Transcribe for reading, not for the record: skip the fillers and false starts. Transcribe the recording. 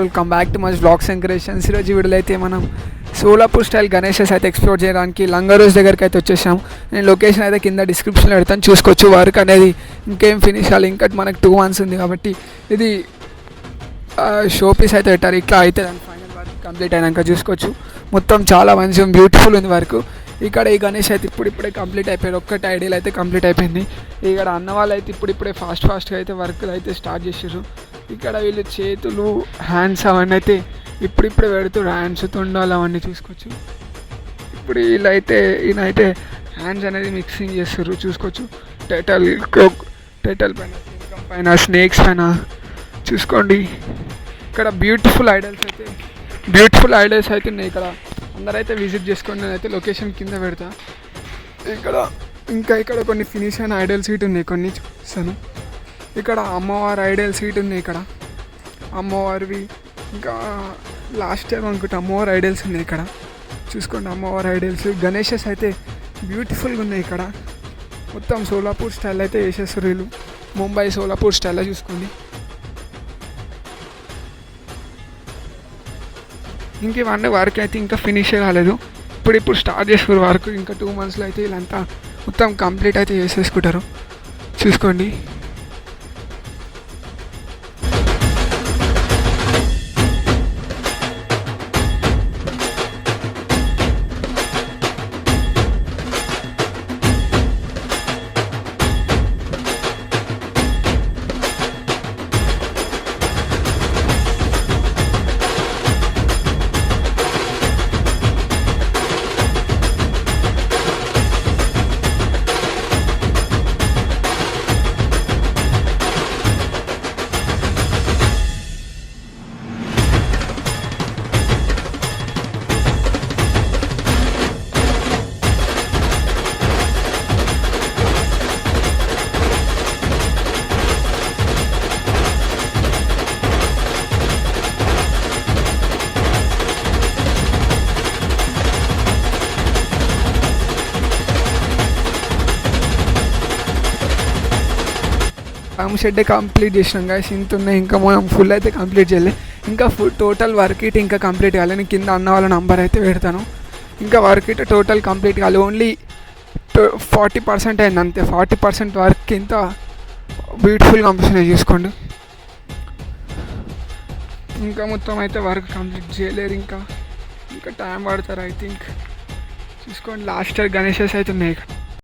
Welcome back to much blogs and creations. ఈరోజు వీడియోలో అయితే మనం సోలాపూర్ స్టైల్ గణేషెస్ అయితే ఎక్స్ప్లోర్ చేయడానికి లంగారోజ్ దగ్గరికి అయితే వచ్చేసాం. నేను లొకేషన్ అయితే కింద డిస్క్రిప్షన్లో పెడతాను, చూసుకోవచ్చు. వర్క్ అనేది ఇంకేం ఫినిష్ అవ్వాలి, ఇంకా మనకు 2 months ఉంది కాబట్టి ఇది షో పీస్ అయితే పెట్టారు. ఇట్లా అయితే దాని ఫైనల్ వర్క్ కంప్లీట్ అయినాక చూసుకోవచ్చు. మొత్తం చాలా మంచిగా బ్యూటిఫుల్ ఉంది వర్క్. ఇక్కడ ఈ గణేష్ అయితే ఇప్పుడిప్పుడే కంప్లీట్ అయిపోయారు. ఒక్కటి ఐడియాలో అయితే కంప్లీట్ అయిపోయింది. ఇక్కడ అన్న వాళ్ళు అయితే ఇప్పుడిప్పుడే ఫాస్ట్గా అయితే వర్క్లు అయితే స్టార్ట్ చేసారు. ఇక్కడ వీళ్ళు చేతులు హ్యాండ్స్ అవన్నీ అయితే ఇప్పుడిప్పుడే పెడుతున్నారు. హ్యాండ్స్ తొండాలు అవన్నీ చూసుకోవచ్చు. ఇప్పుడు వీళ్ళైతే ఈయనైతే హ్యాండ్స్ అనేది మిక్సింగ్ చేస్తారు చూసుకోవచ్చు. టైటల్ పైన, సింకం పైన, స్నేక్స్ పైన చూసుకోండి. ఇక్కడ బ్యూటిఫుల్ ఐడల్స్ అయితే ఉన్నాయి. ఇక్కడ అందరైతే విజిట్ చేసుకోండి. నేనైతే లొకేషన్ కింద పెడతా. ఇక్కడ కొన్ని ఫినిష్ అయిన ఐడల్ సీట్ ఉన్నాయి, కొన్ని చూపిస్తాను. ఇక్కడ అమ్మవారి ఐడల్ సీట్ ఉన్నాయి. ఇక్కడ అమ్మవారివి ఇంకా లాస్ట్ టైం అనుకుంటే అమ్మవారి ఐడల్స్ ఉన్నాయి. ఇక్కడ చూసుకోండి, అమ్మవారి ఐడల్స్. గణేషెస్ అయితే బ్యూటిఫుల్గా ఉన్నాయి. ఇక్కడ మొత్తం సోలాపూర్ స్టైల్ అయితే వేసేస్తారు వీళ్ళు. ముంబై సోలాపూర్ స్టైల్లో చూసుకోండి. ఇంక ఇవన్నీ వర్క్ అయితే ఇంకా ఫినిష్ కాలేదు. ఇప్పుడు స్టార్ట్ చేస్తారు వర్క్. ఇంకా 2 monthsలో అయితే వీళ్ళంతా మొత్తం కంప్లీట్ అయితే చేసేసుకుంటారు చూసుకోండి. షెడ్ కంప్లీట్ చేసినాం గాయస్. ఇంత ఉన్నాయి, ఇంకా మనం ఫుల్ అయితే కంప్లీట్ చేయలేదు. ఇంకా టోటల్ వర్క్ ఇట్ ఇంకా కంప్లీట్ కావాలి. నేను కింద అన్న వాళ్ళ నంబర్ అయితే పెడతాను. ఇంకా వర్క్ ఇట్ టోటల్ కంప్లీట్ కావాలి. ఓన్లీ 40% అయింది అంతే. 40% వర్క్ ఇంత బ్యూటిఫుల్ కంపిస్తున్నాయి చూసుకోండి. ఇంకా మొత్తం అయితే వర్క్ కంప్లీట్ చేయలేరు. ఇంకా టైం పడతారు ఐ థింక్. చూసుకోండి, లాస్ట్ ఇయర్ గణేషెస్ అయితే ఉన్నాయి.